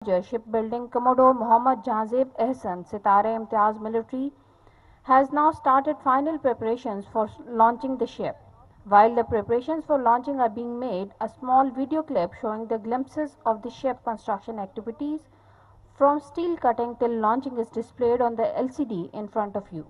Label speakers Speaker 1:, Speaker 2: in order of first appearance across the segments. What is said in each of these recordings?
Speaker 1: Shipbuilding Commodore Mohammad Jazib Ehsan, Sitare Imtiaz Military, has now started final preparations for launching the ship. While the preparations for launching are being made, a small video clip showing the glimpses of the ship construction activities from steel cutting till launching is displayed on the LCD in front of you.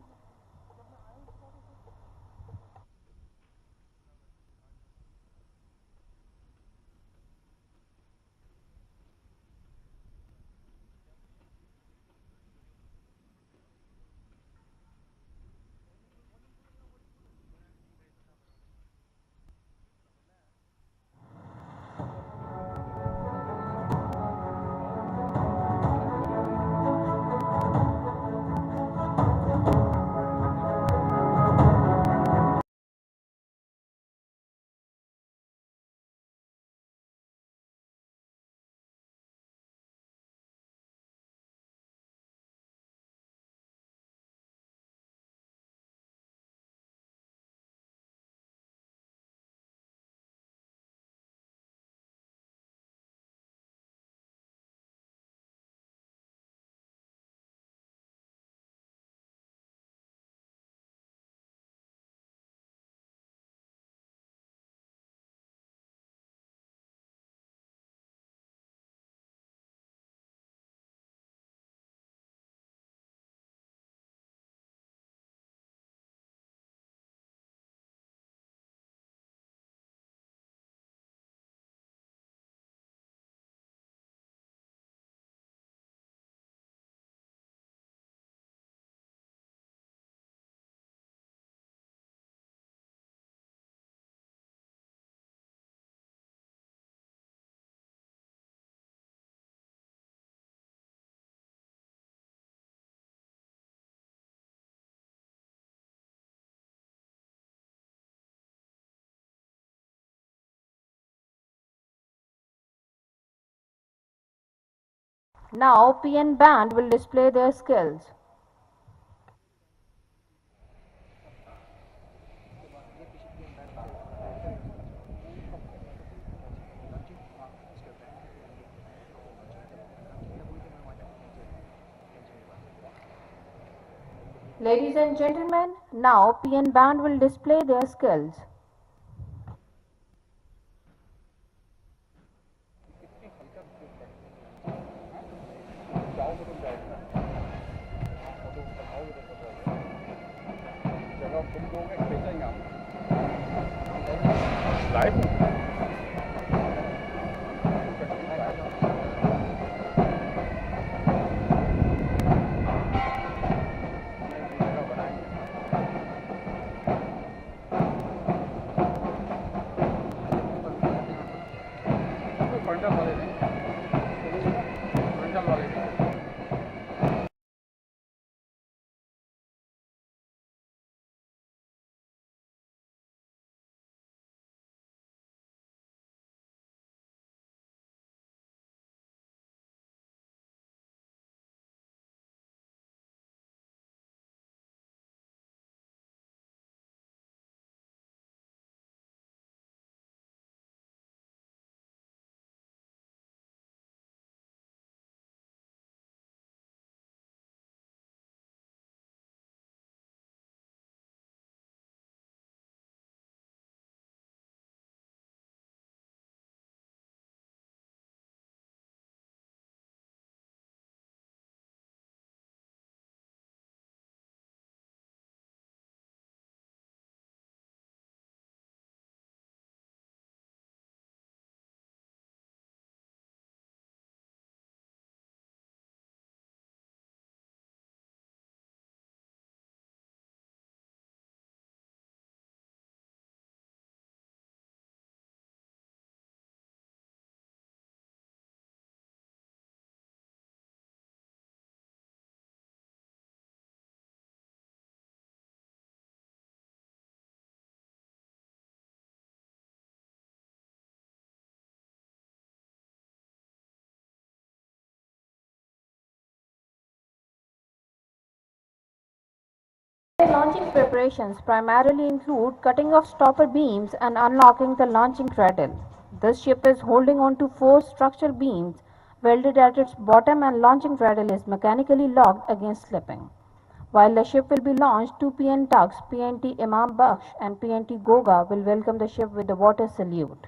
Speaker 1: Now PN Band will display their skills. Ladies and gentlemen, now PN Band will display their skills. Launching preparations primarily include cutting off stopper beams and unlocking the launching cradle. This ship is holding on to four structural beams welded at its bottom and launching straddle is mechanically locked against slipping. While the ship will be launched, two PN tugs, PNT Imam Bakhsh and PNT Goga, will welcome the ship with the water salute.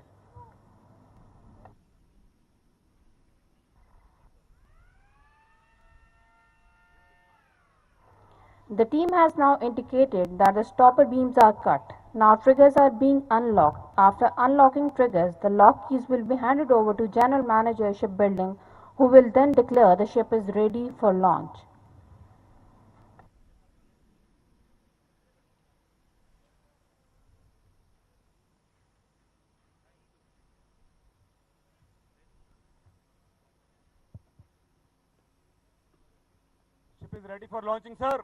Speaker 1: The team has now indicated that the stopper beams are cut. Now triggers are being unlocked. After unlocking triggers, the lock keys will be handed over to General Manager Shipbuilding, who will then declare the ship is ready for launch.
Speaker 2: Ship is ready for launching, sir.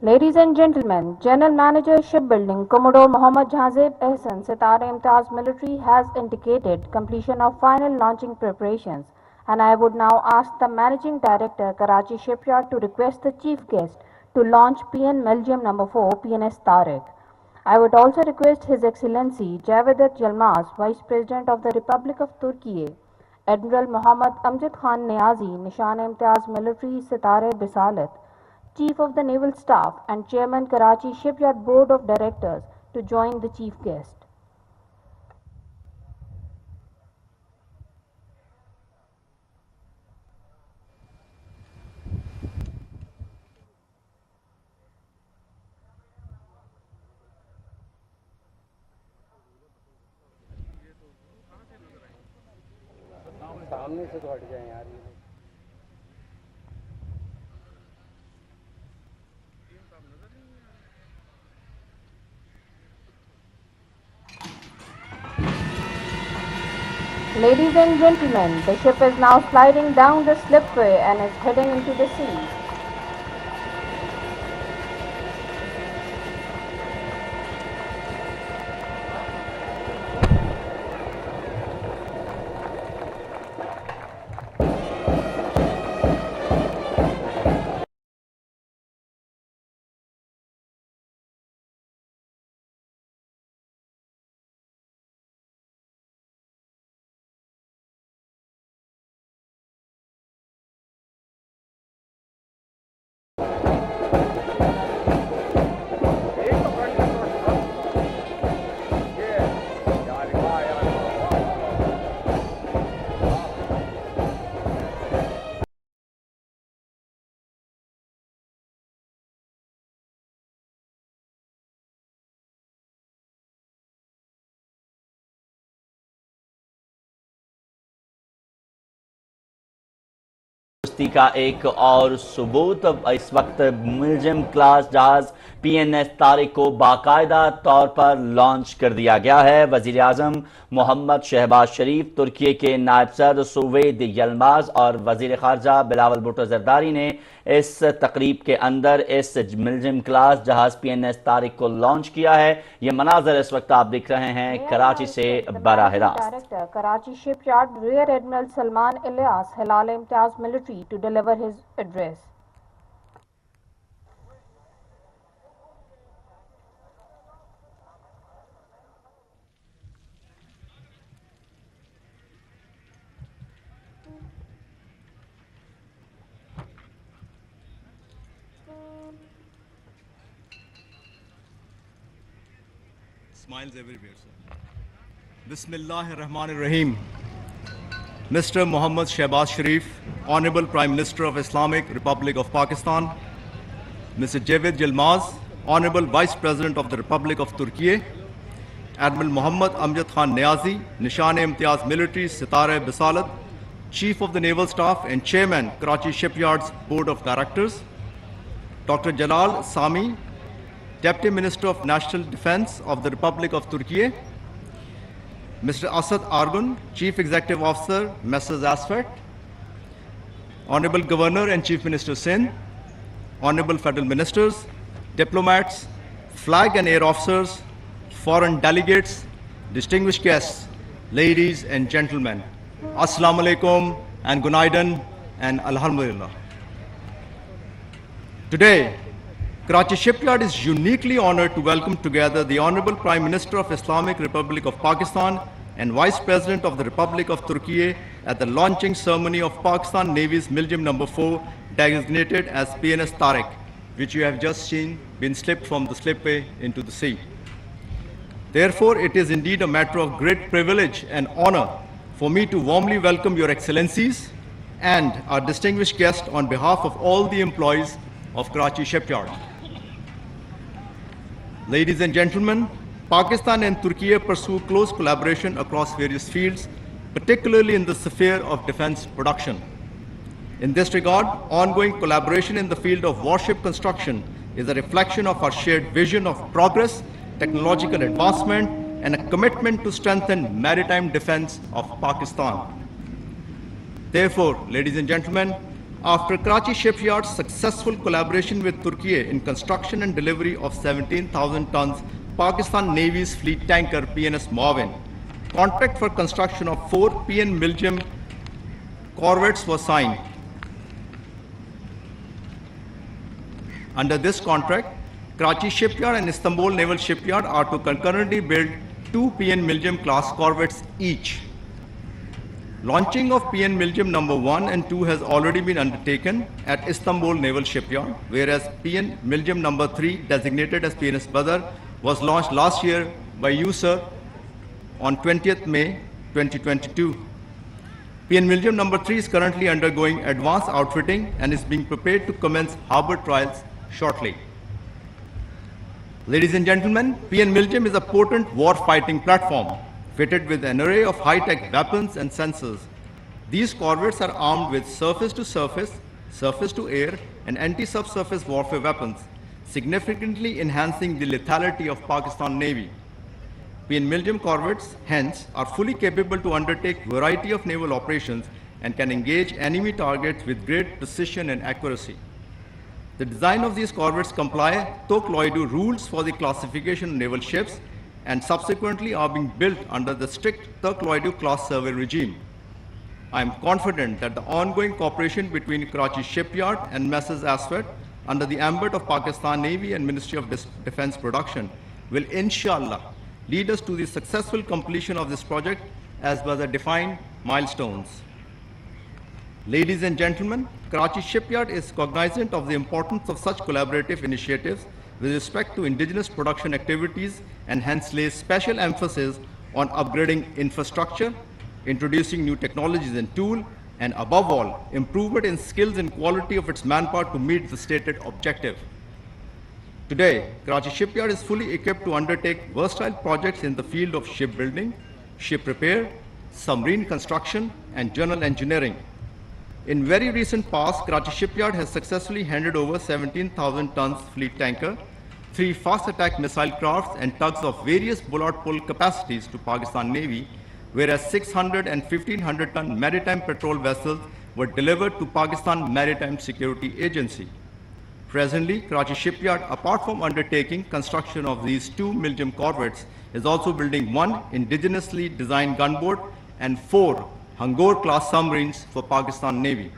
Speaker 1: Ladies and gentlemen, General Manager Shipbuilding Commodore Mohammad Jazib Ehsan Sitare Imtiaz Military has indicated completion of final launching preparations, and I would now ask the Managing Director Karachi Shipyard to request the Chief Guest to launch PN Belgium number 4 PNS Tariq. I would also request His Excellency Javed Yilmaz, Vice President of the Republic of Turkey, Admiral Mohammad Amjad Khan Niazi, Nishan-e-Imtiaz Military Sitare Bisalat, Chief of the Naval Staff and Chairman Karachi Shipyard Board of Directors to join the Chief Guest.
Speaker 3: सामने से तो हट जाए यार ये।
Speaker 1: Ladies and gentlemen, the ship is now sliding down the slipway and is heading into the sea.
Speaker 4: का एक और सबूत इस वक्त मुलजिम क्लास जहाज PNS तारिक को बाकायदा तौर पर लॉन्च कर दिया गया है। वजीर आजम मोहम्मद शहबाज शरीफ, तुर्की के नायब सदर सुवेद यलमाज और वजीर खारजा बिलावल भुट्टो जरदारी ने इस तकरीब के अंदर इस मुलजिम क्लास जहाज PNS तारिक को लॉन्च किया है। ये मनाजर इस वक्त आप देख रहे हैं कराची से बराह रास्त।
Speaker 1: Karachi Shipyard Rear Admiral Salman Ilyas Hilal Imtiaz Military to deliver his address.
Speaker 5: Smiles everywhere, sir. Bismillahir-Rahmanir-Rahim. Mr. Mohammad Shehbaz Sharif, Honorable Prime Minister of Islamic Republic of Pakistan, Mr. Javed Yilmaz, Honorable Vice President of the Republic of Turkey, Admiral Mohammad Amjad Khan Niazi, Nishan-e-Imtiaz Military Sitare Bisalat, Chief of the Naval Staff and Chairman, Karachi Shipyards Board of Directors, Dr. Jalal Sami, Deputy Minister of National Defense of the Republic of Turkey, Mr. Asad Argun, Chief Executive Officer, Messrs. Asfat, Honorable Governor and Chief Minister Sindh, Honorable Federal Ministers, diplomats, flag and air officers, foreign delegates, distinguished guests, ladies and gentlemen, Assalamu alaikum and Gunaidan and Alhamdulillah. Today, Karachi Shipyard is uniquely honored to welcome together the Honorable Prime Minister of Islamic Republic of Pakistan and Vice President of the Republic of Turkey at the launching ceremony of Pakistan Navy's Miljam No. 4, designated as PNS Tariq, which you have just seen been slipped from the slipway into the sea. Therefore, it is indeed a matter of great privilege and honor for me to warmly welcome Your Excellencies and our distinguished guest on behalf of all the employees of Karachi Shipyard. Ladies and gentlemen, Pakistan and Turkey pursue close collaboration across various fields, particularly in the sphere of defense production. In this regard, ongoing collaboration in the field of warship construction is a reflection of our shared vision of progress, technological advancement, and a commitment to strengthen maritime defense of Pakistan. Therefore, ladies and gentlemen, after Karachi Shipyard's successful collaboration with Turkey in construction and delivery of 17,000 tons Pakistan Navy's fleet tanker PNS Muawin, contract for construction of 4 PN Miljam corvettes was signed. Under this contract, Karachi Shipyard and Istanbul Naval Shipyard are to concurrently build 2 PN Miljam class corvettes each. Launching of PN Miljam No. 1 and 2 has already been undertaken at Istanbul Naval Shipyard, whereas PN Miljam No. 3, designated as PNS Badr, was launched last year by you, sir, on 20th May 2022. PN Miljam No. 3 is currently undergoing advanced outfitting and is being prepared to commence harbor trials shortly. Ladies and gentlemen, PN Miljam is a potent war-fighting platform fitted with an array of high-tech weapons and sensors. These corvettes are armed with surface-to-surface, surface-to-air, and anti-subsurface warfare weapons, significantly enhancing the lethality of Pakistan Navy. PN Miljam corvettes, hence, are fully capable to undertake a variety of naval operations and can engage enemy targets with great precision and accuracy. The design of these corvettes comply Tokloidu rules for the classification of naval ships and subsequently are being built under the strict Tokloidu class survey regime. I am confident that the ongoing cooperation between Karachi Shipyard and Messrs. Aswad under the ambit of Pakistan Navy and Ministry of Defense Production will inshallah lead us to the successful completion of this project as per the defined milestones. Ladies and gentlemen, Karachi Shipyard is cognizant of the importance of such collaborative initiatives with respect to indigenous production activities and hence lays special emphasis on upgrading infrastructure, introducing new technologies and tools, and above all, improvement in skills and quality of its manpower to meet the stated objective. Today, Karachi Shipyard is fully equipped to undertake versatile projects in the field of shipbuilding, ship repair, submarine construction, and general engineering. In very recent past, Karachi Shipyard has successfully handed over 17,000 tons fleet tanker, 3 fast attack missile crafts and tugs of various bollard pull capacities to Pakistan Navy, whereas 600 and 1,500 ton maritime patrol vessels were delivered to Pakistan Maritime Security Agency. Presently, Karachi Shipyard, apart from undertaking construction of these 2 Miljam corvettes, is also building 1 indigenously designed gunboat and 4 Hangor class submarines for Pakistan Navy.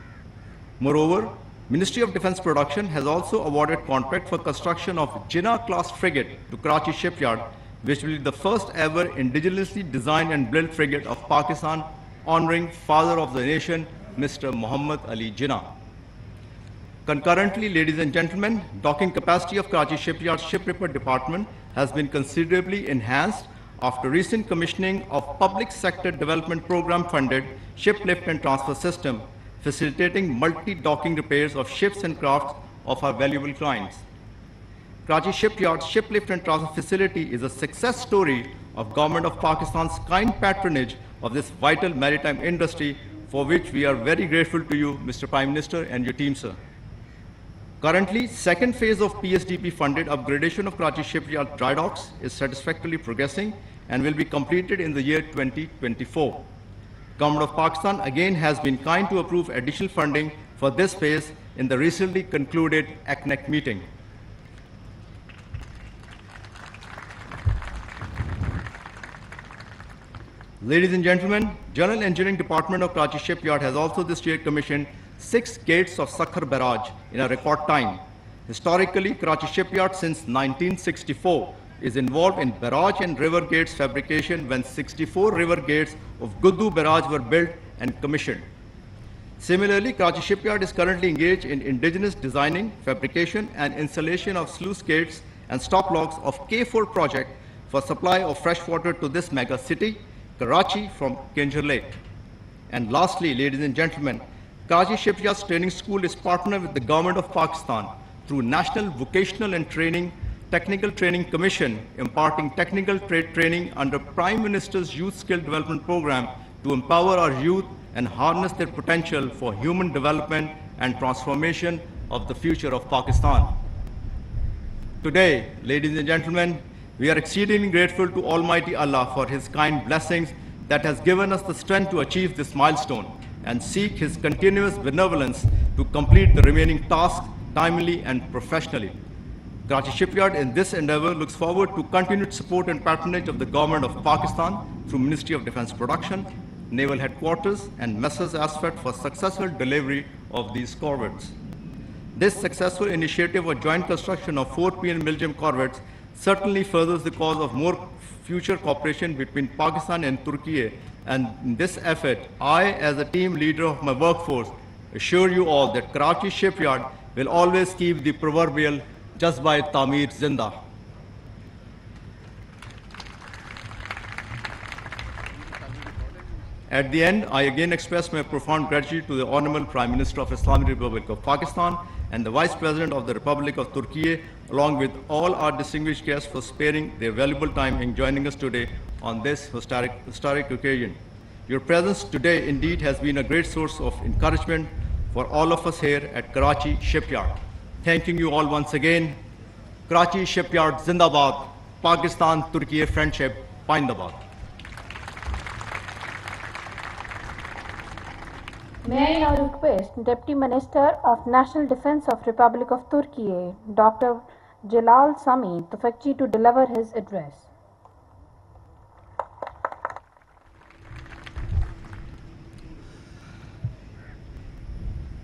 Speaker 5: Moreover, Ministry of Defense Production has also awarded contract for construction of Jinnah class frigate to Karachi Shipyard, which will be the first ever indigenously designed and built frigate of Pakistan, honoring father of the nation, Mr. Muhammad Ali Jinnah. Concurrently, ladies and gentlemen, docking capacity of Karachi Shipyard's ship repair department has been considerably enhanced after recent commissioning of public sector development program funded ship lift and transfer system, facilitating multi-docking repairs of ships and crafts of our valuable clients. Karachi Shipyard's ship lift and transfer facility is a success story of Government of Pakistan's kind patronage of this vital maritime industry, for which we are very grateful to you, Mr. Prime Minister, and your team, sir. Currently, second phase of PSDP-funded upgradation of Karachi Shipyard dry docks is satisfactorily progressing and will be completed in the year 2024. Government of Pakistan again has been kind to approve additional funding for this phase in the recently concluded ACNEC meeting. Ladies and gentlemen, General Engineering Department of Karachi Shipyard has also this year commissioned 6 gates of Sakhar Barrage in a record time. Historically, Karachi Shipyard since 1964 is involved in barrage and river gates fabrication when 64 river gates of Guddu barrage were built and commissioned. Similarly, Karachi Shipyard is currently engaged in indigenous designing, fabrication, and installation of sluice gates and stop locks of K4 project for supply of fresh water to this mega city, Karachi, from Kinjur Lake. And lastly, ladies and gentlemen, Karachi Shipyard's training school is partnered with the Government of Pakistan through National Vocational and Technical Training Commission, imparting technical trade training under Prime Minister's Youth Skill Development Program to empower our youth and harness their potential for human development and transformation of the future of Pakistan. Today, ladies and gentlemen, we are exceedingly grateful to Almighty Allah for His kind blessings that has given us the strength to achieve this milestone and seek His continuous benevolence to complete the remaining tasks timely and professionally. Karachi Shipyard in this endeavor looks forward to continued support and patronage of the Government of Pakistan through Ministry of Defense Production, Naval Headquarters, and Messrs Asphalt for successful delivery of these corvettes. This successful initiative of joint construction of 4 PN Milgem corvettes certainly furthers the cause of more future cooperation between Pakistan and Turkey. And in this effort, I, as a team leader of my workforce, assure you all that Karachi Shipyard will always keep the proverbial Jazba Tamir Zinda. At the end, I again express my profound gratitude to the Honorable Prime Minister of Islamic Republic of Pakistan and the Vice President of the Republic of Turkey, along with all our distinguished guests for sparing their valuable time in joining us today on this historic occasion. Your presence today indeed has been a great source of encouragement for all of us here at Karachi Shipyard. Thanking you all once again. Karachi Shipyard Zindabad, Pakistan-Turkey friendship, Pindabad.
Speaker 1: May I now request Deputy Minister of National Defense of Republic of Turkey, Dr. Jalal Sami Tufekci, to deliver his address.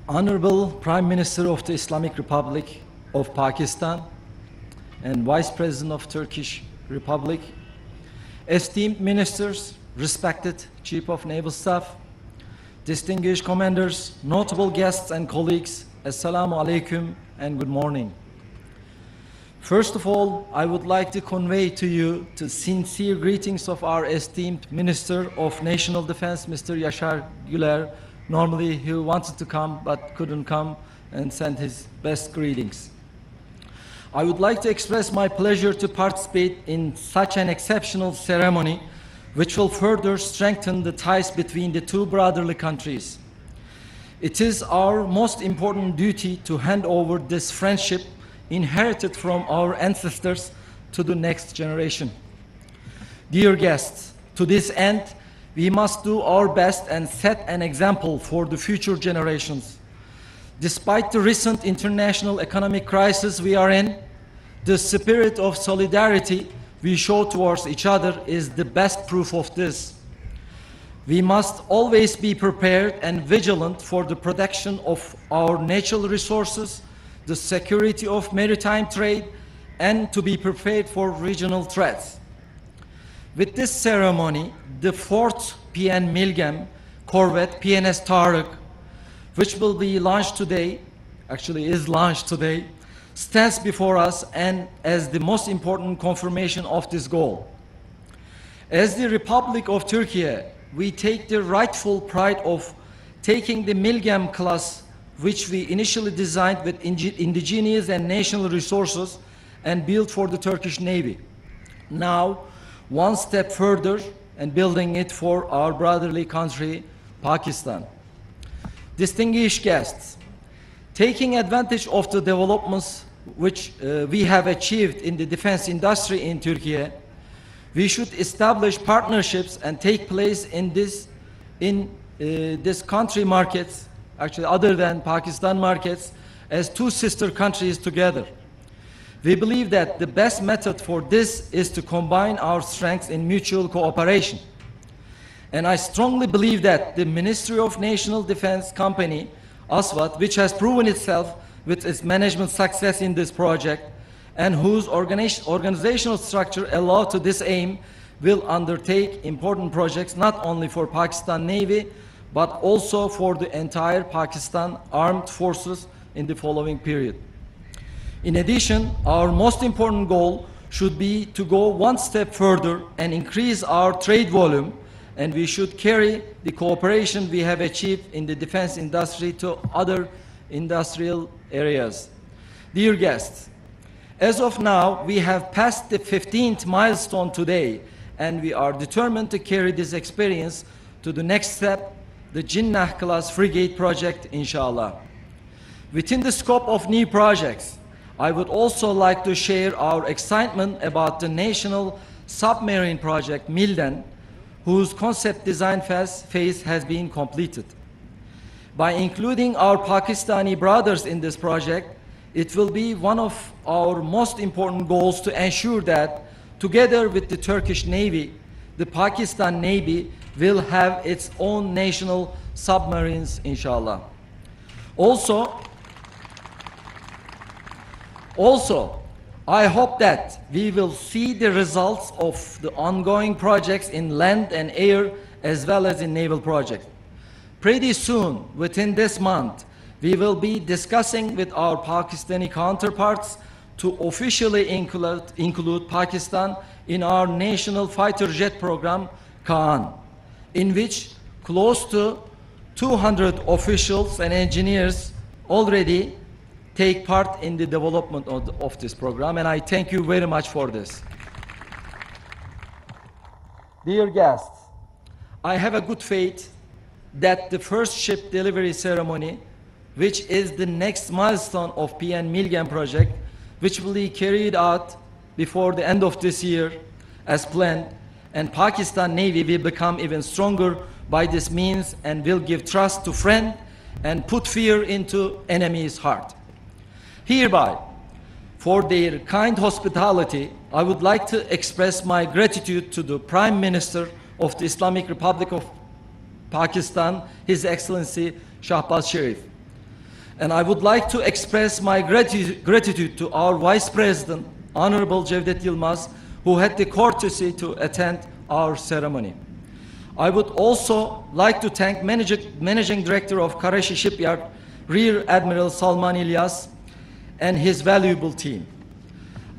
Speaker 6: Honorable Prime Minister of the Islamic Republic of Pakistan and Vice President of Turkish Republic, esteemed ministers, respected Chief of Naval Staff, distinguished commanders, notable guests and colleagues, Assalamu alaikum and good morning. First of all, I would like to convey to you the sincere greetings of our esteemed Minister of National Defense, Mr. Yashar Güler. Normally he wanted to come but couldn't come and sent his best greetings. I would like to express my pleasure to participate in such an exceptional ceremony which will further strengthen the ties between the two brotherly countries. It is our most important duty to hand over this friendship inherited from our ancestors to the next generation. Dear guests, to this end, we must do our best and set an example for the future generations. Despite the recent international economic crisis we are in, the spirit of solidarity we show towards each other is the best proof of this. We must always be prepared and vigilant for the protection of our natural resources, the security of maritime trade, and to be prepared for regional threats. With this ceremony, the 4th PN Milgem corvette PNS Tariq, which will be launched today, actually is launched today, stands before us and as the most important confirmation of this goal. As the Republic of Turkey, we take the rightful pride of taking the Milgem class, which we initially designed with indigenous and national resources and built for the Turkish Navy. Now, one step further and building it for our brotherly country, Pakistan. Distinguished guests, taking advantage of the developments which we have achieved in the defense industry in Turkey, we should establish partnerships and take place in this country markets, actually other than Pakistan markets, as two sister countries together. We believe that the best method for this is to combine our strengths in mutual cooperation. And I strongly believe that the Ministry of National Defense company, ASWAT, which has proven itself with its management success in this project, and whose organizational structure allow to this aim, will undertake important projects not only for Pakistan Navy, but also for the entire Pakistan Armed Forces in the following period. In addition, our most important goal should be to go one step further and increase our trade volume, and we should carry the cooperation we have achieved in the defense industry to other industrial areas. Dear guests, as of now, we have passed the 15th milestone today, and we are determined to carry this experience to the next step, the Jinnah class frigate project, inshallah. Within the scope of new projects, I would also like to share our excitement about the national submarine project Milden, whose concept design phase has been completed. By including our Pakistani brothers in this project, it will be one of our most important goals to ensure that, together with the Turkish Navy, the Pakistan Navy will have its own national submarines, inshallah. Also, I hope that we will see the results of the ongoing projects in land and air as well as in naval projects. Pretty soon, within this month, we will be discussing with our Pakistani counterparts to officially include Pakistan in our national fighter jet program, Kaan, in which close to 200 officials and engineers already take part in the development of this program, and I thank you very much for this. Dear guests, I have a good faith that the first ship delivery ceremony, which is the next milestone of PN Milgen project, which will be carried out before the end of this year as planned, and Pakistan Navy will become even stronger by this means and will give trust to friend and put fear into enemy's heart. Hereby, for their kind hospitality, I would like to express my gratitude to the Prime Minister of the Islamic Republic of Pakistan, His Excellency Shehbaz Sharif. And I would like to express my gratitude to our Vice President, Honorable Cevdet Yilmaz, who had the courtesy to attend our ceremony. I would also like to thank Managing Director of Karachi Shipyard, Rear Admiral Salman Ilyas, and his valuable team.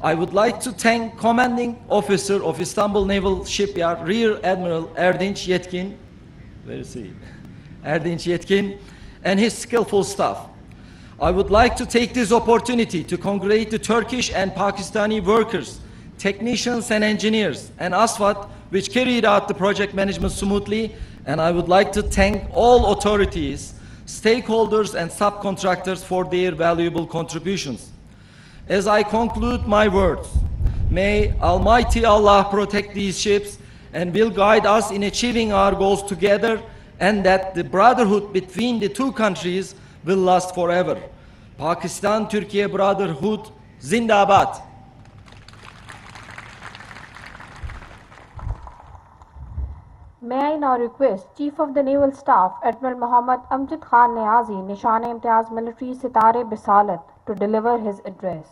Speaker 6: I would like to thank Commanding Officer of Istanbul Naval Shipyard, Rear Admiral Erdinç Yetkin, Erdinç Yetkin, and his skillful staff. I would like to take this opportunity to congratulate the Turkish and Pakistani workers, technicians and engineers, and ASFAT, which carried out the project management smoothly, and I would like to thank all authorities, stakeholders and subcontractors for their valuable contributions. As I conclude my words, may Almighty Allah protect these ships and will guide us in achieving our goals together, and that the brotherhood between the two countries will last forever. Pakistan-Turkey Brotherhood, Zindabad.
Speaker 1: May I now request Chief of the Naval Staff, Admiral Muhammad Amjad Khan Niazi, Nishan-e-Imtiaz Military Sitare Bisalat, to deliver his address.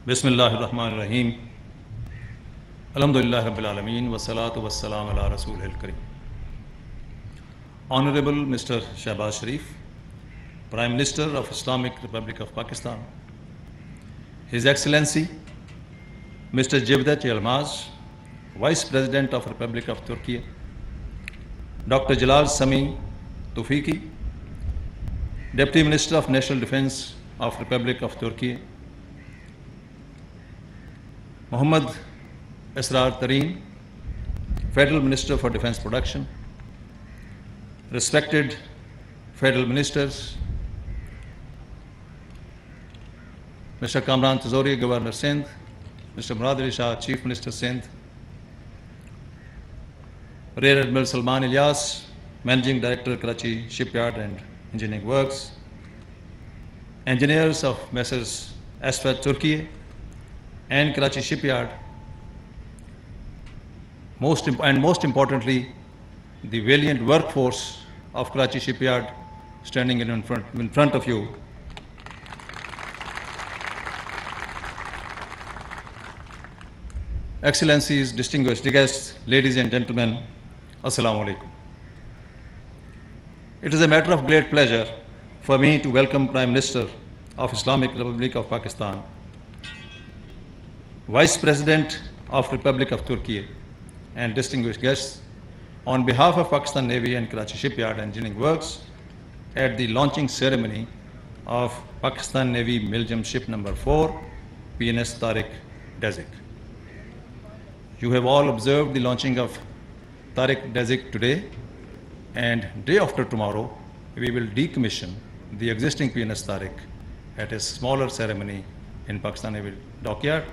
Speaker 7: Bismillahirrahmanirrahim. Alhamdulillah Rabbil Alameen wa salatu wa salam ala Rasulil Kareem. Honorable Mr. Shehbaz Sharif, Prime Minister of Islamic Republic of Pakistan, His Excellency Mr. Cevdet Yilmaz, Vice President of Republic of Turkey, Dr. Jalal Sami Tufiki, Deputy Minister of National Defense of Republic of Turkey, Muhammad Esrar Tareen, Federal Minister for Defense Production, respected Federal Ministers, Mr. Kamran Tazori, Governor Sindh, Mr. Murad Ali Shah, Chief Minister Sindh, Rear Admiral Salman Ilyas, Managing Director, Karachi Shipyard and Engineering Works, engineers of Messrs. Asfat Turkey and Karachi Shipyard, most importantly, the valiant workforce of Karachi Shipyard standing in front of you. Excellencies, distinguished guests, ladies and gentlemen, Assalamu alaikum. It is a matter of great pleasure for me to welcome Prime Minister of Islamic Republic of Pakistan, Vice President of Republic of Turkey, and distinguished guests, on behalf of Pakistan Navy and Karachi Shipyard Engineering Works, at the launching ceremony of Pakistan Navy Miljam Ship Number 4, PNS Tariq. You have all observed the launching of Tariq today, and day after tomorrow, we will decommission the existing PNS Tariq at a smaller ceremony in Pakistan Navy dockyard,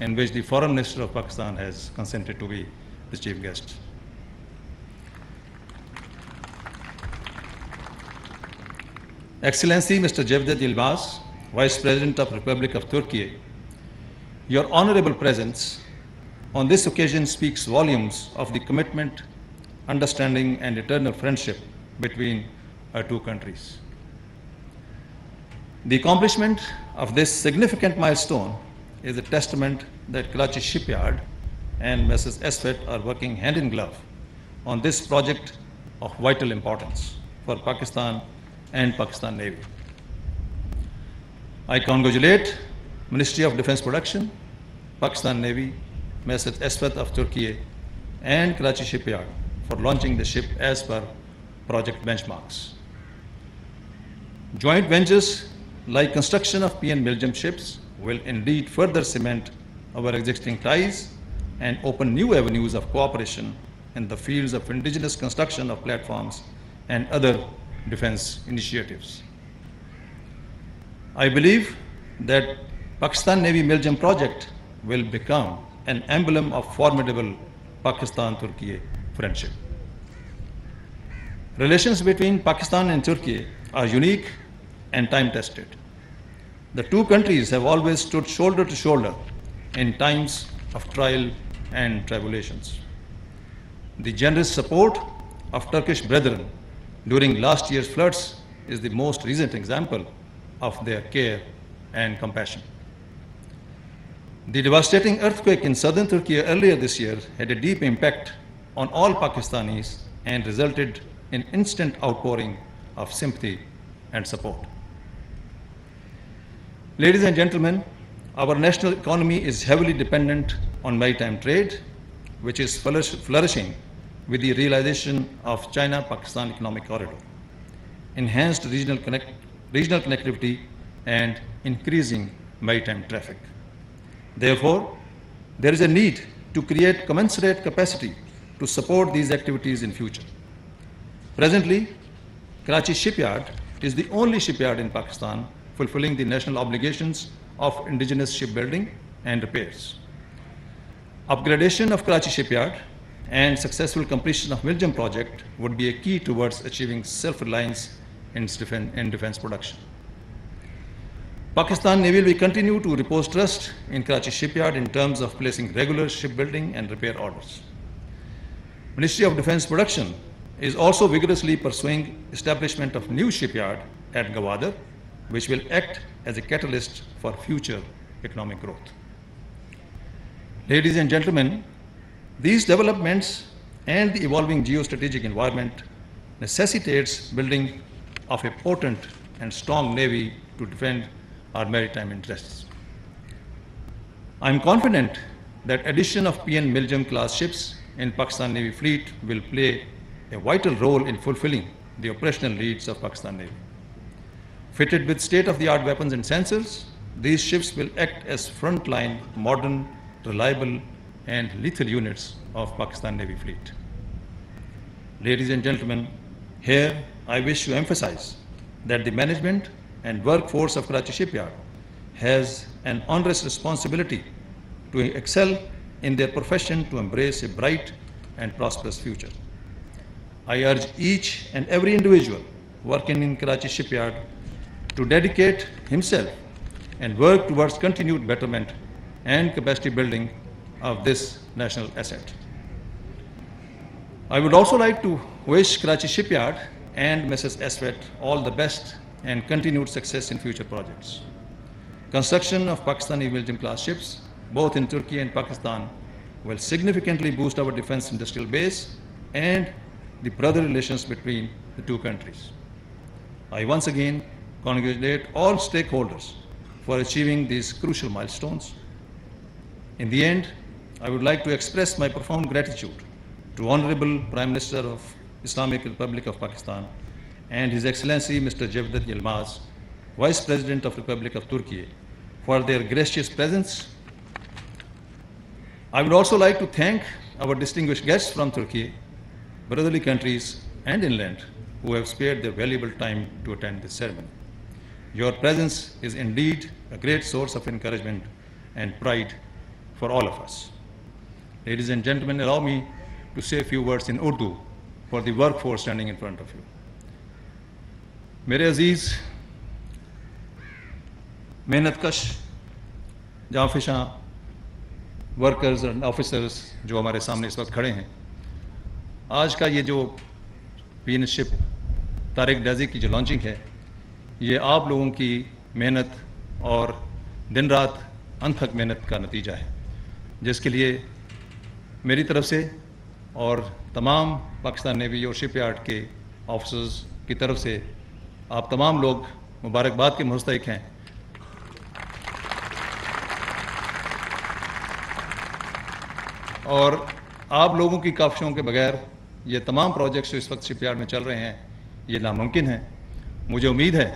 Speaker 7: in which the Foreign Minister of Pakistan has consented to be the chief guest. Excellency Mr. Shehbaz, Vice President of Republic of Turkey, your honorable presence on this occasion speaks volumes of the commitment, understanding, and eternal friendship between our two countries. The accomplishment of this significant milestone is a testament that Karachi Shipyard and Mrs. SFET are working hand in glove on this project of vital importance for Pakistan and Pakistan Navy. I congratulate Ministry of Defence Production, Pakistan Navy, Mrs. SFET of Turkey, and Karachi Shipyard for launching the ship as per project benchmarks. Joint ventures like construction of PN Miljam ships will indeed further cement our existing ties and open new avenues of cooperation in the fields of indigenous construction of platforms and other defense initiatives. I believe that Pakistan Navy Miljam project will become an emblem of formidable Pakistan-Turkey friendship. Relations between Pakistan and Turkey are unique and time-tested. The two countries have always stood shoulder to shoulder in times of trial and tribulations. The generous support of Turkish brethren during last year's floods is the most recent example of their care and compassion. The devastating earthquake in southern Turkey earlier this year had a deep impact on all Pakistanis and resulted in instant outpouring of sympathy and support. Ladies and gentlemen, our national economy is heavily dependent on maritime trade, which is flourishing with the realization of China-Pakistan Economic Corridor, enhanced regional connectivity, and increasing maritime traffic. Therefore, there is a need to create commensurate capacity to support these activities in future. Presently, Karachi Shipyard is the only shipyard in Pakistan fulfilling the national obligations of indigenous shipbuilding and repairs. Upgradation of Karachi Shipyard and successful completion of Miljam project would be a key towards achieving self-reliance in defense production. Pakistan Navy will continue to repose trust in Karachi Shipyard in terms of placing regular shipbuilding and repair orders. Ministry of Defence Production is also vigorously pursuing establishment of new shipyard at Gwadar, which will act as a catalyst for future economic growth. Ladies and gentlemen, these developments and the evolving geostrategic environment necessitates building of a potent and strong navy to defend our maritime interests. I am confident that addition of PN Miljam class ships in Pakistan Navy fleet will play a vital role in fulfilling the operational needs of Pakistan Navy. Fitted with state-of-the-art weapons and sensors, these ships will act as frontline, modern, reliable, and lethal units of Pakistan Navy fleet. Ladies and gentlemen, here I wish to emphasize that the management and workforce of Karachi Shipyard has an onerous responsibility to excel in their profession to embrace a bright and prosperous future. I urge each and every individual working in Karachi Shipyard to dedicate himself and work towards continued betterment and capacity building of this national asset. I would also like to wish Karachi Shipyard and Mrs. Eswet all the best and continued success in future projects. Construction of Pakistani medium-class ships, both in Turkey and Pakistan, will significantly boost our defense industrial base and the brother relations between the two countries. I once again congratulate all stakeholders for achieving these crucial milestones. In the end, I would like to express my profound gratitude to Honorable Prime Minister of Islamic Republic of Pakistan and His Excellency Mr. Jevdet Yilmaz, Vice President of Republic of Turkey, for their gracious presence. I would also like to thank our distinguished guests from Turkey, brotherly countries, and inland who have spared their valuable time to attend this ceremony. Your presence is indeed a great source of encouragement and pride for all of us. Ladies and gentlemen, allow me to say a few words in Urdu for the workforce standing in front of you. मेरे अजीज मेहनतकश जाफिशां workers and officers जो हमारे सामने इस वक्त खड़े हैं, आज का ये जो PNS शिप तारिक डाजी की जो लॉन्चिंग है, ये आप लोगों की मेहनत और दिन रात अनथक मेहनत का नतीजा है, जिसके लिए मेरी तरफ से और तमाम पाकिस्तान नेवी और शिपयार्ड के ऑफिसर्स की तरफ से आप तमाम लोग मुबारकबाद के मुस्तहिक हैं। और आप लोगों की काविशों के बगैर ये तमाम प्रोजेक्ट्स जो इस वक्त शिपयार्ड में चल रहे हैं, ये नामुमकिन है। मुझे उम्मीद है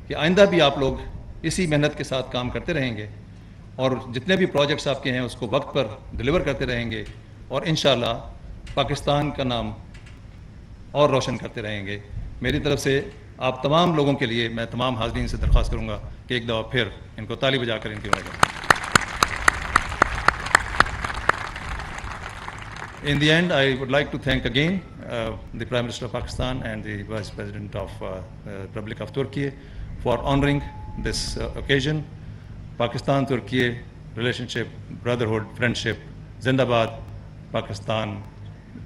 Speaker 7: कि आइंदा भी आप लोग इसी मेहनत के साथ काम करते रहेंगे और जितने भी प्रोजेक्ट्स आपके हैं उसको वक्त पर डिलीवर करते रहेंगे और इंशाअल्लाह पाकिस्तान का नाम और रोशन करते रहेंगे। मेरी तरफ से आप तमाम लोगों के लिए मैं तमाम हाज़रीन से दरख्वास्त करूंगा कि एक दफ़ा फिर इनको ताली बजाकर इनकी मदद। In the end, I would like to thank again the Prime Minister of Pakistan and the Vice President of Republic of Turkey for honoring this occasion. Pakistan-Turkey relationship, brotherhood, friendship, Zindabad, Pakistan,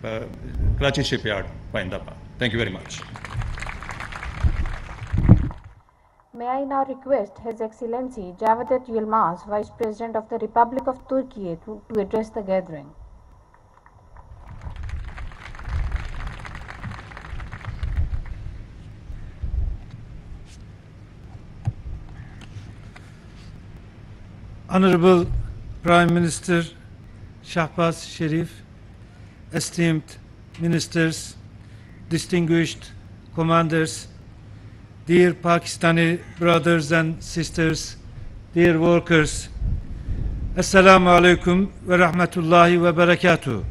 Speaker 7: Karachi Shipyard, Paindabad. Thank you very much.
Speaker 1: May I now request His Excellency Jevdet Yilmaz, Vice President of the Republic of Turkey, to address the gathering.
Speaker 8: Honorable Prime Minister Shehbaz Sharif, esteemed ministers, distinguished commanders, dear Pakistani brothers and sisters, dear workers, Assalamu alaikum wa rahmatullahi wa barakatuh.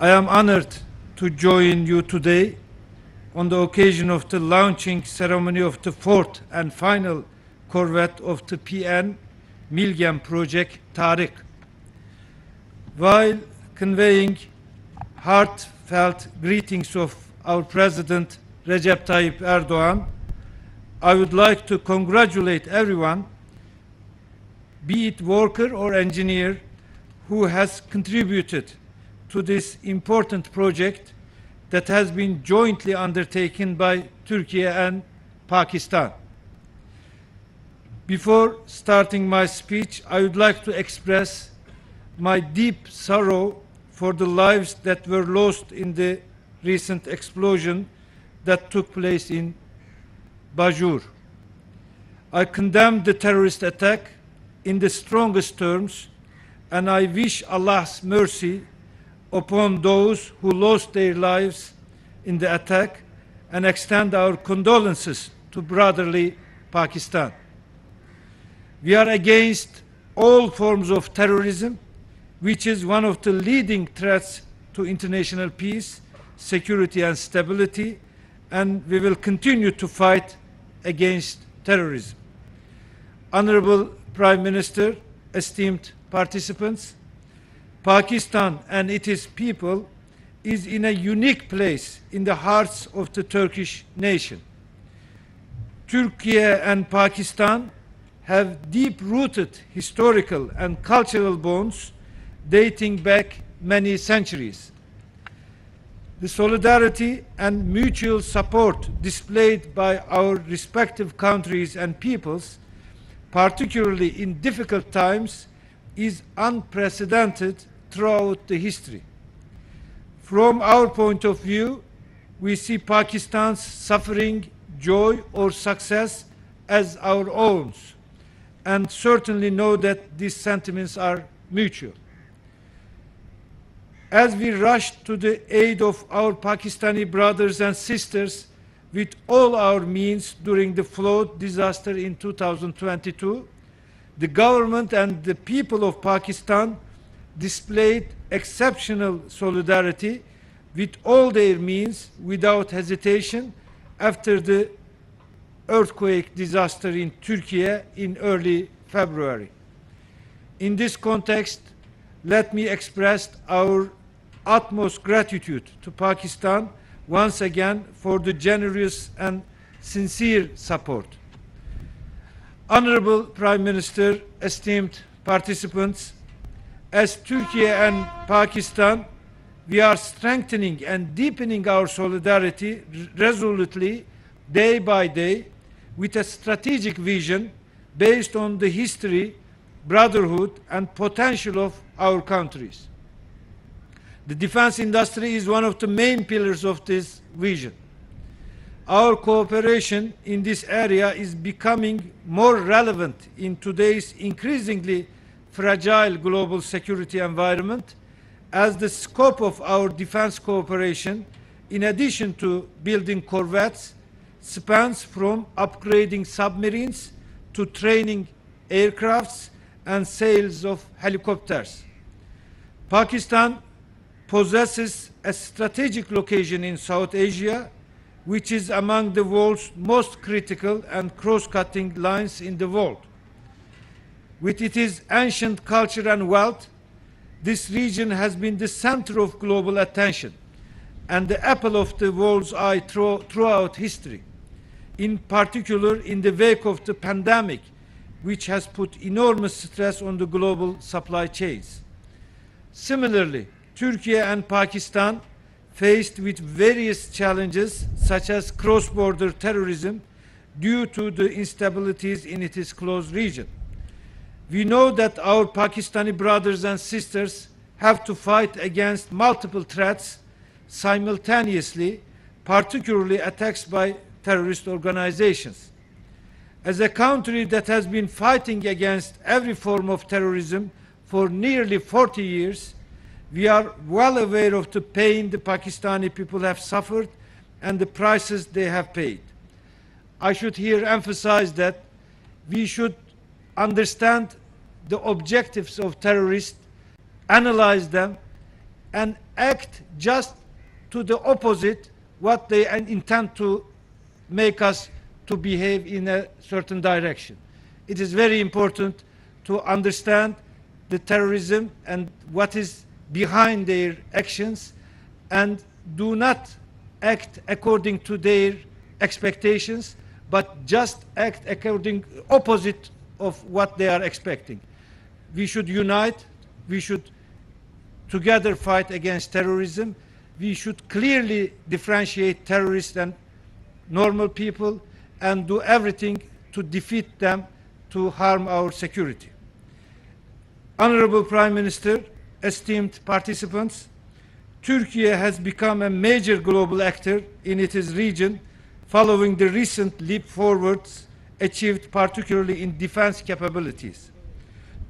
Speaker 8: I am honored to join you today on the occasion of the launching ceremony of the fourth and final corvette of the PN Milgem project Tariq. While conveying heartfelt greetings of our President Recep Tayyip Erdogan, I would like to congratulate everyone, be it worker or engineer, who has contributed to this important project that has been jointly undertaken by Turkey and Pakistan. Before starting my speech, I would like to express my deep sorrow for the lives that were lost in the recent explosion that took place in Bajur. I condemn the terrorist attack in the strongest terms, and I wish Allah's mercy upon those who lost their lives in the attack and extend our condolences to brotherly Pakistan. We are against all forms of terrorism, which is one of the leading threats to international peace, security and stability, and we will continue to fight against terrorism. Honorable Prime Minister, esteemed participants, Pakistan and its people is in a unique place in the hearts of the Turkish nation. Turkey and Pakistan have deep-rooted historical and cultural bonds dating back many centuries. The solidarity and mutual support displayed by our respective countries and peoples, particularly in difficult times, is unprecedented throughout the history. From our point of view, we see Pakistan's suffering, joy, or success as our own, and certainly know that these sentiments are mutual. As we rushed to the aid of our Pakistani brothers and sisters with all our means during the flood disaster in 2022, the government and the people of Pakistan displayed exceptional solidarity with all their means without hesitation after the earthquake disaster in Turkey in early February. In this context, let me express our utmost gratitude to Pakistan once again for the generous and sincere support. Honorable Prime Minister, esteemed participants, as Turkey and Pakistan, we are strengthening and deepening our solidarity resolutely day by day with a strategic vision based on the history, brotherhood, and potential of our countries. The defense industry is one of the main pillars of this vision. Our cooperation in this area is becoming more relevant in today's increasingly fragile global security environment, as the scope of our defense cooperation, in addition to building corvettes, spans from upgrading submarines to training aircrafts and sales of helicopters. Pakistan possesses a strategic location in South Asia, which is among the world's most critical and cross-cutting lines in the world. With its ancient culture and wealth, this region has been the center of global attention and the apple of the world's eye throughout history, in particular in the wake of the pandemic, which has put enormous stress on the global supply chains. Similarly, Turkey and Pakistan, faced with various challenges such as cross-border terrorism due to the instabilities in its close region. We know that our Pakistani brothers and sisters have to fight against multiple threats simultaneously, particularly attacks by terrorist organizations. As a country that has been fighting against every form of terrorism for nearly 40 years, we are well aware of the pain the Pakistani people have suffered and the prices they have paid. I should here emphasize that we should understand the objectives of terrorists, analyze them, and act just to the opposite what they intend to make us to behave in a certain direction. It is very important to understand the terrorism and what is behind their actions, and do not act according to their expectations, but just act according opposite of what they are expecting. We should unite. We should together fight against terrorism. We should clearly differentiate terrorists and normal people and do everything to defeat them to harm our security. Honorable Prime Minister, esteemed participants, Turkey has become a major global actor in its region following the recent leap forwards achieved particularly in defense capabilities.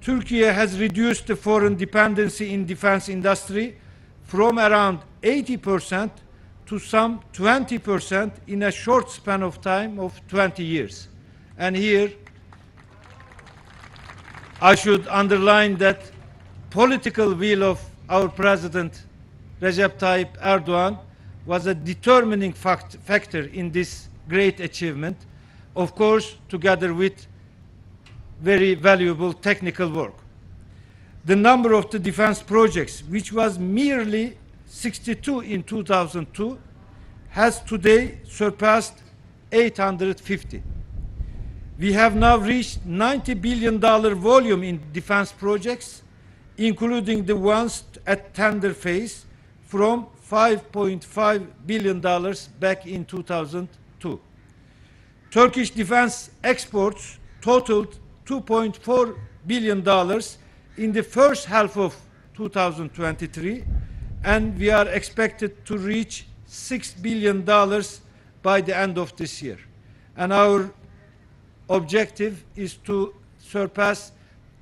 Speaker 8: Turkey has reduced the foreign dependency in defense industry from around 80% to some 20% in a short span of time of 20 years. And here I should underline that political will of our President Recep Tayyip Erdogan was a determining factor in this great achievement, of course, together with very valuable technical work. The number of the defense projects, which was merely 62 in 2002, has today surpassed 850. We have now reached $90 billion volume in defense projects, including the ones at tender phase, from $5.5 billion back in 2002. Turkish defense exports totaled $2.4 billion in the first half of 2023, and we are expected to reach $6 billion by the end of this year. And our objective is to surpass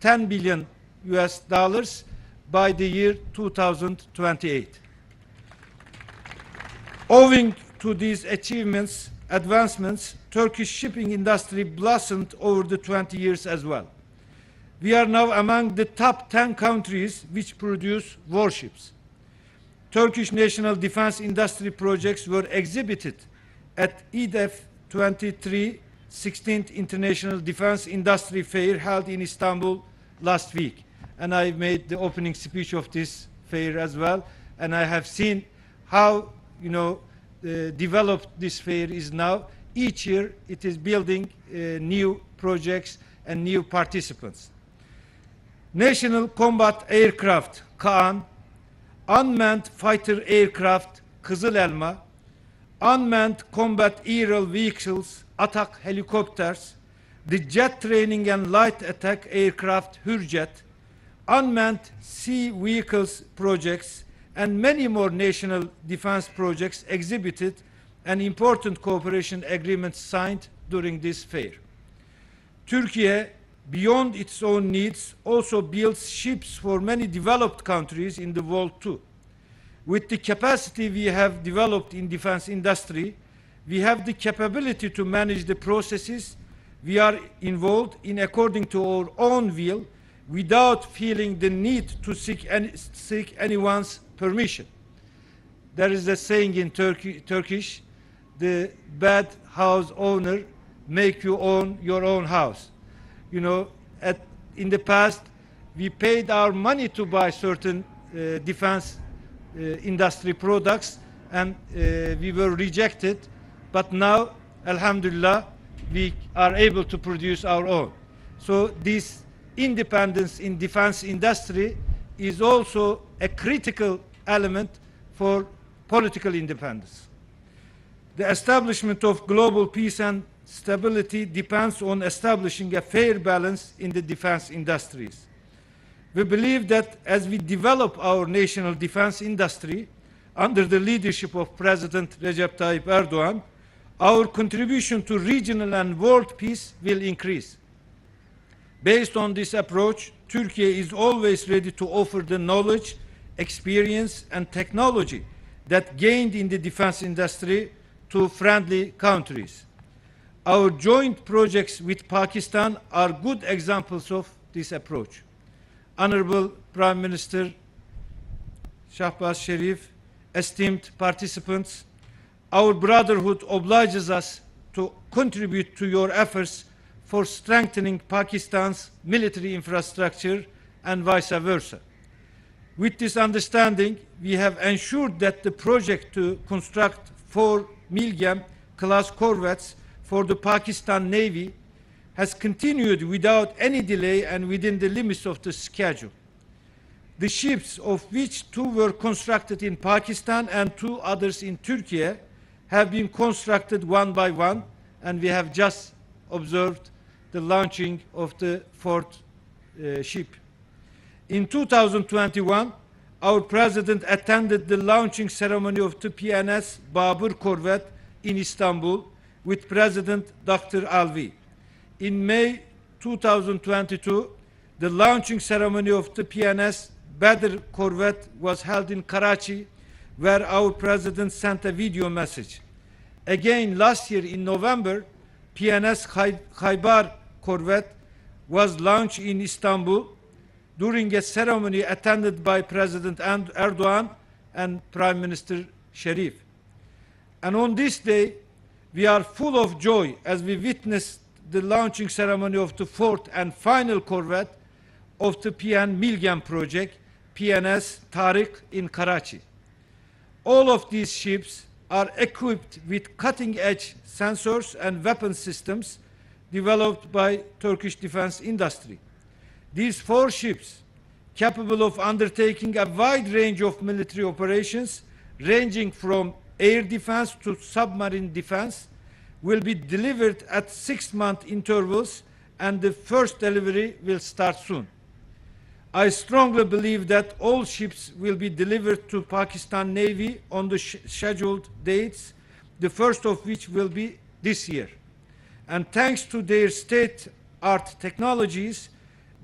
Speaker 8: 10 billion US dollars by the year 2028. Owing to these advancements, Turkish shipping industry blossomed over the 20 years as well. We are now among the top 10 countries which produce warships. Turkish national defense industry projects were exhibited at EDF 23 16th International Defense Industry Fair held in Istanbul last week. And I made the opening speech of this fair as well. And I have seen how, developed this fair is now. Each year it is building new projects and new participants. National Combat Aircraft, Kaan, Unmanned Fighter Aircraft, Kızıl Elma, Unmanned Combat Aerial Vehicles, Atak Helicopters, the Jet Training and Light Attack Aircraft, Hürjet, Unmanned Sea Vehicles projects, and many more national defense projects exhibited and important cooperation agreements signed during this fair. Turkey, beyond its own needs, also builds ships for many developed countries in the world too. With the capacity we have developed in defense industry, we have the capability to manage the processes we are involved in according to our own will, without feeling the need to seek anyone's permission. There is a saying in Turkish, the bad house owner make you own your own house. In the past, we paid our money to buy certain defense industry products, and we were rejected. But now, alhamdulillah, we are able to produce our own. So this independence in defense industry is also a critical element for political independence. The establishment of global peace and stability depends on establishing a fair balance in the defense industries. We believe that as we develop our national defense industry under the leadership of President Recep Tayyip Erdogan, our contribution to regional and world peace will increase. Based on this approach, Turkey is always ready to offer the knowledge, experience, and technology that gained in the defense industry to friendly countries. Our joint projects with Pakistan are good examples of this approach. Honorable Prime Minister Shehbaz Sharif, esteemed participants, our brotherhood obliges us to contribute to your efforts for strengthening Pakistan's military infrastructure and vice versa. With this understanding, we have ensured that the project to construct 4 Milgem-class corvettes for the Pakistan Navy has continued without any delay and within the limits of the schedule. The ships, of which 2 were constructed in Pakistan and 2 others in Turkey, have been constructed one by one, and we have just observed the launching of the 4th ship. In 2021, our President attended the launching ceremony of the PNS Babur corvette in Istanbul with President Dr. Alvi. In May 2022, the launching ceremony of the PNS Badr corvette was held in Karachi, where our President sent a video message. Again, last year in November, PNS Khaybar corvette was launched in Istanbul during a ceremony attended by President Erdogan and Prime Minister Sharif. And on this day, we are full of joy as we witnessed the launching ceremony of the 4th and final corvette of the PN Milgem project, PNS Tariq in Karachi. All of these ships are equipped with cutting-edge sensors and weapon systems developed by Turkish defense industry. These 4 ships, capable of undertaking a wide range of military operations, ranging from air defense to submarine defense, will be delivered at 6-month intervals, and the first delivery will start soon. I strongly believe that all ships will be delivered to Pakistan Navy on the scheduled dates, the first of which will be this year. And thanks to their state-art technologies,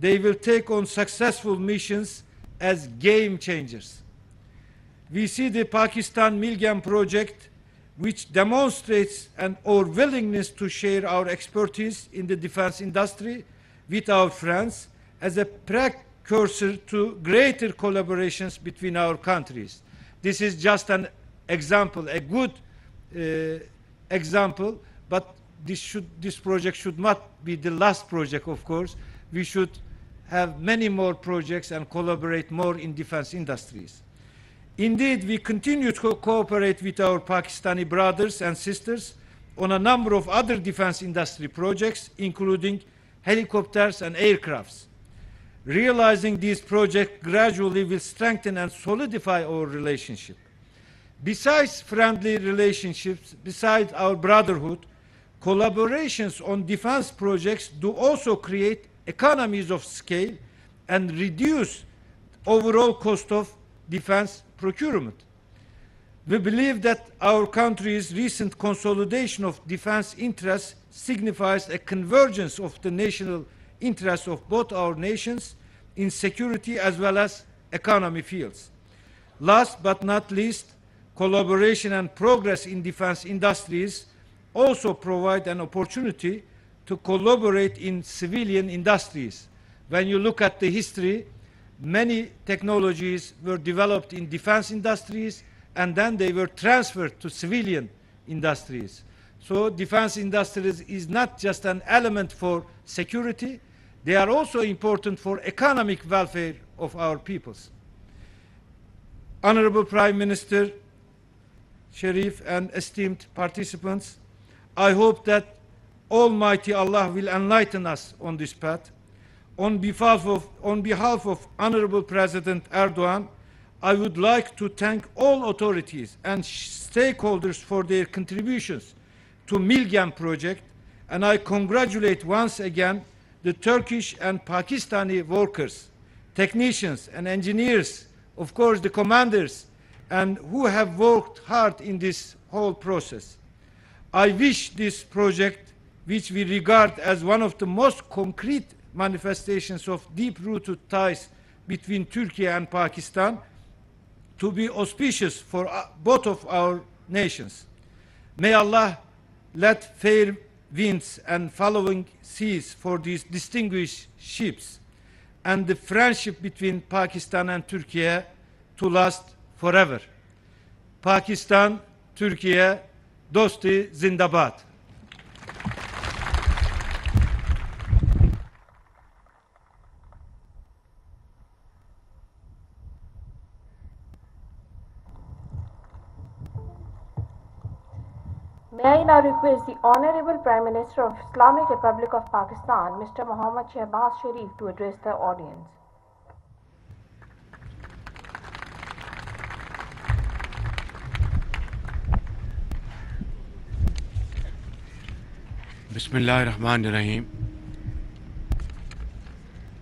Speaker 8: they will take on successful missions as game changers. We see the Pakistan Milgem project, which demonstrates our willingness to share our expertise in the defense industry with our friends, as a precursor to greater collaborations between our countries. This is just an example, a good example, but this project should not be the last project, of course. We should have many more projects and collaborate more in defense industries. Indeed, we continue to cooperate with our Pakistani brothers and sisters on a number of other defense industry projects, including helicopters and aircrafts. Realizing these projects gradually will strengthen and solidify our relationship. Besides friendly relationships, besides our brotherhood, collaborations on defense projects do also create economies of scale and reduce overall cost of defense procurement. We believe that our country's recent consolidation of defense interests signifies a convergence of the national interests of both our nations in security as well as economy fields. Last but not least, collaboration and progress in defense industries also provide an opportunity to collaborate in civilian industries. When you look at the history, many technologies were developed in defense industries and then they were transferred to civilian industries. So defense industries is not just an element for security, they are also important for economic welfare of our peoples. Honorable Prime Minister Sharif and esteemed participants, I hope that Almighty Allah will enlighten us on this path. On behalf of Honorable President Erdogan, I would like to thank all authorities and stakeholders for their contributions to Milgem project, and I congratulate once again the Turkish and Pakistani workers, technicians and engineers, of course the commanders, and who have worked hard in this whole process. I wish this project, which we regard as one of the most concrete manifestations of deep-rooted ties between Turkey and Pakistan, to be auspicious for both of our nations. May Allah let fair winds and following seas for these distinguished ships and the friendship between Pakistan and Turkey to last forever. Pakistan, Türkiye, dosti zindabad.
Speaker 1: May I now request the Honorable Prime Minister of Islamic Republic of Pakistan, Mr. Mohammad Shehbaz Sharif, to address the audience.
Speaker 9: Bismillahir Rahmanir Rahim.